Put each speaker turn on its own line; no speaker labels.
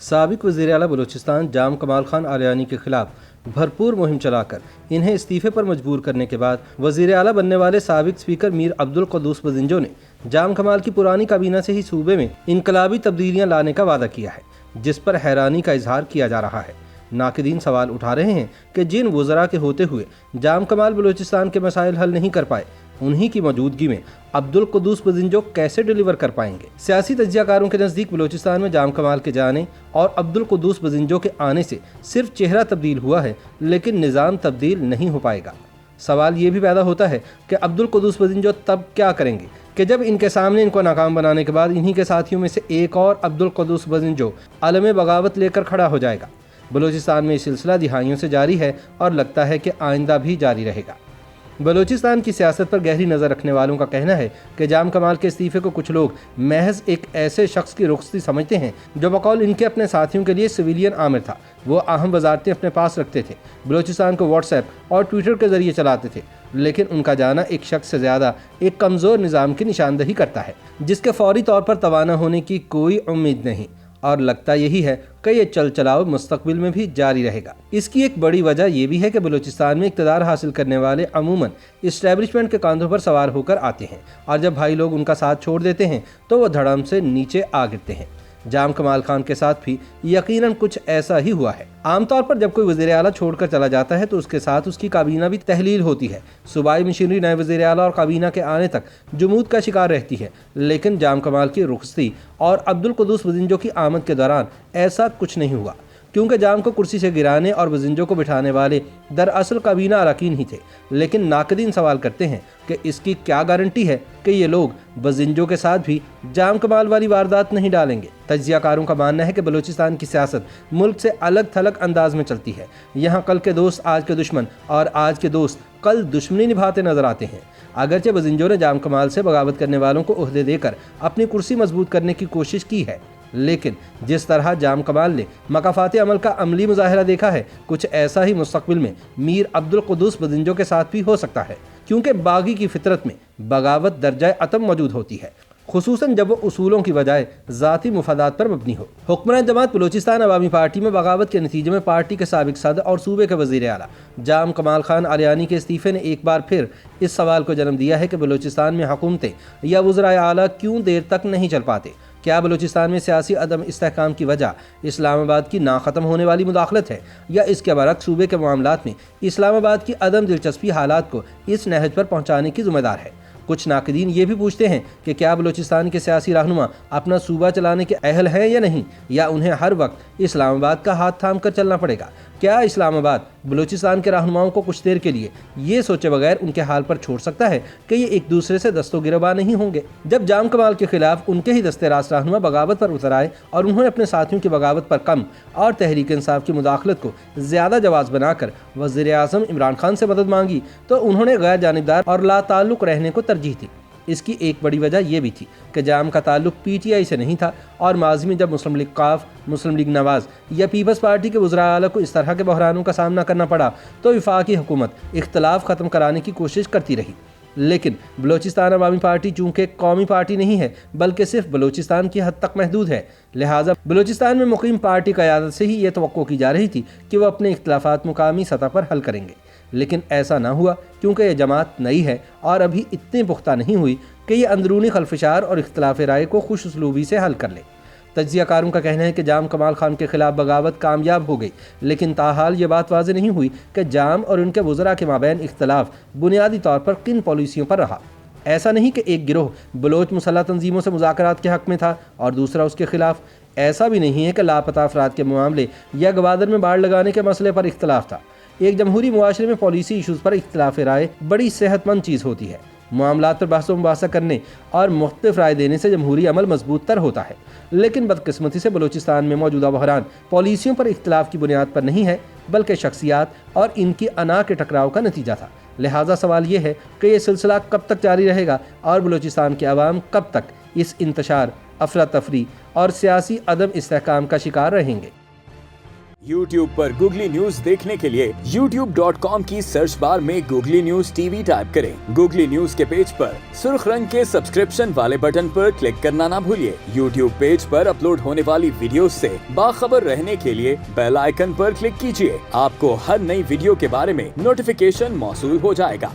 साबिक वज़ीर आला बलूचिस्तान जाम कमाल खान आलियानी के खिलाफ भरपूर मुहिम चलाकर इन्हें इस्तीफे पर मजबूर करने के बाद वज़ीर आला बनने वाले साबिक स्पीकर मीर अब्दुल क़ुद्दूस बज़िंजो ने जाम कमाल की पुरानी काबीना से ही सूबे में इनकलाबी तब्दीलियां लाने का वादा किया है, जिस पर हैरानी का इजहार किया जा रहा है। नाक़दीन सवाल उठा रहे हैं कि जिन वज़रा के होते हुए जाम कमाल बलूचिस्तान के मसाइल हल नहीं कर पाए, उन्हीं की मौजूदगी में अब्दुल क़ुद्दूस बज़िंजो कैसे डिलीवर कर पाएंगे। सियासी तज्ज़ियाकारों के नज़दीक बलूचिस्तान में जाम कमाल के जाने और अब्दुल क़ुद्दूस बज़िंजो के आने से सिर्फ चेहरा तब्दील हुआ है, लेकिन निज़ाम तब्दील नहीं हो पाएगा। सवाल ये भी पैदा होता है कि अब्दुल क़ुद्दूस बज़िंजो तब क्या करेंगे कि जब इनके सामने इनको नाकाम बनाने के बाद इन्हीं के साथियों में से एक और अब्दुल क़ुद्दूस बज़िंजो आलम बगावत लेकर खड़ा हो जाएगा। बलूचिस्तान में ये सिलसिला दिहाइयों से जारी है और लगता है कि आइंदा भी जारी रहेगा। बलूचिस्तान की सियासत पर गहरी नज़र रखने वालों का कहना है कि जाम कमाल के इस्तीफे को कुछ लोग महज एक ऐसे शख्स की रुखसती समझते हैं जो बकौल इनके अपने साथियों के लिए सिविलियन आमिर था। वो अहम वजारतें अपने पास रखते थे, बलूचिस्तान को व्हाट्सएप और ट्विटर के जरिए चलाते थे, लेकिन उनका जाना एक शख्स से ज़्यादा एक कमज़ोर निज़ाम की निशानदही करता है, जिसके फौरी तौर पर तवाना होने की कोई उम्मीद नहीं। और लगता यही है कि ये चल चलाओ मुस्तकबिल में भी जारी रहेगा। इसकी एक बड़ी वजह यह भी है कि बलूचिस्तान में इक़्तिदार हासिल करने वाले अमूमन इस्टेब्लिशमेंट के कंधों पर सवार होकर आते हैं, और जब भाई लोग उनका साथ छोड़ देते हैं तो वो धड़म से नीचे आ गिरते हैं। जाम कमाल खान के साथ भी यकीनन कुछ ऐसा ही हुआ है। आमतौर पर जब कोई वज़ीर आला छोड़कर चला जाता है तो उसके साथ उसकी काबीना भी तहलील होती है। सूबाई मशीनरी नए वज़ीर आला और काबीना के आने तक जुमूद का शिकार रहती है, लेकिन जाम कमाल की रुखसती और अब्दुल क़ुद्दूस बज़िंजो की आमद के दौरान ऐसा कुछ नहीं हुआ, क्योंकि जाम को कुर्सी से गिराने और बज़िंजो को बिठाने वाले दरअसल काबीना अरकान ही थे। लेकिन नाक़दीन सवाल करते हैं कि इसकी क्या गारंटी है कि ये लोग बज़िंजो के साथ भी जाम कमाल वाली वारदात नहीं डालेंगे। तज्ज़ियाकारों का मानना है कि बलूचिस्तान की सियासत मुल्क से अलग थलग अंदाज में चलती है। यहाँ कल के दोस्त आज के दुश्मन और आज के दोस्त कल दुश्मनी निभाते नजर आते हैं। अगरचे बज़िंजो ने जाम कमाल से बगावत करने वालों को ओहदे देकर अपनी कुर्सी मजबूत करने की कोशिश की है, लेकिन जिस तरह जाम कमाल ने मकाफात अमल का अमली मुजाहिरा देखा है, कुछ ऐसा ही मुस्तकबिल में मीर अब्दुल क़ुद्दूस बज़िंजो के साथ भी हो सकता है, क्योंकि बागी की फितरत में बगावत दर्जाए अतम मौजूद होती है, खुसूसन जब वो उसूलों की बजाय ज़ाती मुफादात पर मबनी हो। हुक्मरान जमात बलूचिस्तान अवामी पार्टी में बगावत के नतीजे में पार्टी के साबिक सदर और सूबे के वज़ीर आला जाम कमाल खान आलियानी के इस्तीफे ने एक बार फिर इस सवाल को जन्म दिया है कि बलूचिस्तान में हुकूमतें या वज़राए आला क्यों देर तक नहीं चल पाते। क्या बलूचिस्तान में सियासी अदम इस्तेहकाम की वजह इस्लामाबाद की ना ख़त्म होने वाली मुदाखलत है, या इसके बरक्स सूबे के मामलात में इस्लामाबाद की अदम दिलचस्पी हालात को इस नहज पर पहुँचाने की ज़िम्मेदार है। कुछ नाक़दीन ये भी पूछते हैं कि क्या बलूचिस्तान के सियासी रहनुमा अपना सूबा चलाने के अहल हैं या नहीं, या उन्हें हर वक्त इस्लामाबाद का हाथ थाम कर चलना पड़ेगा। क्या इस्लामाबाद बलूचिस्तान के रहनुमाओं को कुछ देर के लिए ये सोचे बगैर उनके हाल पर छोड़ सकता है कि ये एक दूसरे से दस्तोगिरबा नहीं होंगे। जब जाम कमाल के खिलाफ उनके ही दस्ते रास्त रहनुमा बगावत पर उतर आए और उन्होंने अपने साथियों की बगावत पर कम और तहरीक इंसाफ की मुदाखलत को ज़्यादा जवाज़ बनाकर वज़ीर आज़म इमरान खान से मदद मांगी, तो उन्होंने गैर जानिबदार और लाताल्लुक़ रहने को तरजीह दी। इसकी एक बड़ी वजह यह भी थी कि जाम का ताल्लुक PTI से नहीं था, और माजी में जब मुस्लिम लीग काफ, मुस्लिम लीग नवाज़ या पीपल्स पार्टी के वज़राए आला को इस तरह के बहरानों का सामना करना पड़ा तो वफाकी हुकूमत इख्तलाफ ख़त्म कराने की कोशिश करती रही। लेकिन बलूचिस्तान अवामी पार्टी चूँकि कौमी पार्टी नहीं है बल्कि सिर्फ बलूचिस्तान की हद तक महदूद है, लिहाजा बलूचिस्तान में मुकीम पार्टी क़यादत से ही ये तवक्को की जा रही थी कि वह अपने इख्तलाफात मुकामी सतह पर हल करेंगे। लेकिन ऐसा ना हुआ, क्योंकि यह जमात नई है और अभी इतनी पुख्ता नहीं हुई कि ये अंदरूनी खलफशार और इख्तलाफ राय को खुश उसलूबी से हल कर ले। तज्ज़ियाकारों का कहना है कि जाम कमाल खान के खिलाफ बगावत कामयाब हो गई, लेकिन ताहाल ये बात वाज़ेह नहीं हुई कि जाम और उनके वज़रा के माबैन इख्तलाफ बुनियादी तौर पर किन पॉलिसियों पर रहा। ऐसा नहीं कि एक गिरोह बलोच मुसल्लह तंजीमों से मुज़ाकरात के हक़ में था और दूसरा उसके खिलाफ। ऐसा भी नहीं है कि लापता अफराद के मामले या गवादर में बाढ़ लगाने के मसले पर इख्तलाफ था। एक जमहूरी मुआशरे में पॉलिसी इशूज़ पर इख्तलाफ राय बड़ी सेहतमंद चीज़ होती है। मामलात पर बहस मुबासा करने और मुख्तलिफ राय देने से जमहूरी अमल मजबूत तर होता है, लेकिन बदकिस्मती से बलूचिस्तान में मौजूदा बहरान पॉलिसियों पर इख्तलाफ की बुनियाद पर नहीं है बल्कि शख्सियात और इनकी अना के टकराव का नतीजा था। लिहाजा सवाल ये है कि यह सिलसिला कब तक जारी रहेगा और बलूचिस्तान के अवाम कब तक इस इंतशार, अफरा तफरी और सियासी अदम इस्तेहकाम का शिकार रहेंगे।
YouTube पर गूगली न्यूज देखने के लिए youtube.com की सर्च बार में गूगली न्यूज टीवी टाइप करें। गूगली न्यूज के पेज पर सुर्ख रंग के सब्सक्रिप्शन वाले बटन पर क्लिक करना ना भूलिए। YouTube पेज पर अपलोड होने वाली वीडियोस से बाखबर रहने के लिए बेल आइकन पर क्लिक कीजिए। आपको हर नई वीडियो के बारे में नोटिफिकेशन मौसूल हो जाएगा।